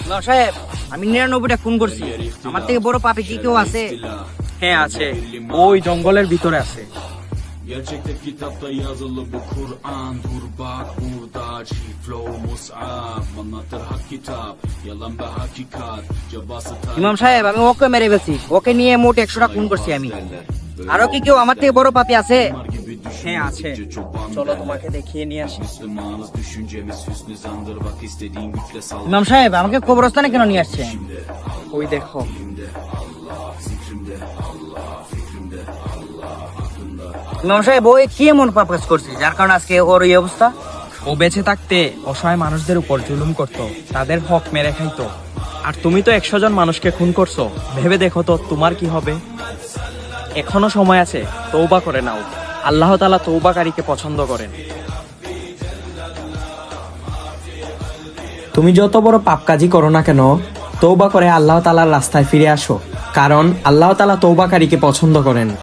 ইমাম সাহেব, আমি 99টা খুন করছি। আমার থেকে বড় পাপী কি কেউ আছে? হ্যাঁ আছে, ওই জঙ্গলের ভিতরে আছে। Gerçekte kitapta yazılı bu Kur'an. Dur bak burada Flow Mus'ab anlatır hak kitap. Yalan ve hakikat Cevası ইমাম সাহেব, আমি ওকে মেরে ফেলছি। ওকে নিয়ে মোট 100টা খুন করছি আমি। আরো কি কেউ আমার থেকে বড় পাপী আছে? হ্যাঁ আছে, চলো তোমাকে দেখিয়ে নিয়ে আসি। Müslümanız düşüncemiz hüsnü zandır. Bak istediğin güçle sal. ইমাম সাহেব, আমাকে কবরস্থানে কেন নিয়ে আসছে? ওই দেখো, ইমাম সাহেব, ও কি এমন পাপ কাজ করছে যার কারণে আজকে ওর এই অবস্থা? ও বেঁচে থাকতে অসহায় মানুষদের উপর জুলুম করত, তাদের হক মেরে খাইতো। আর তুমি তো 100 জন মানুষকে খুন করছো, ভেবে দেখো তো তোমার কি হবে। এখনো সময় আছে, তওবা করে নাও। আল্লাহ তাআলা তওবাকারীকে পছন্দ করেন। তুমি যত বড় পাপ কাজই করো না কেন, তওবা করে আল্লাহ তাআলার রাস্তায় ফিরে আসো, কারণ আল্লাহ তাআলা তওবাকারীকে পছন্দ করেন।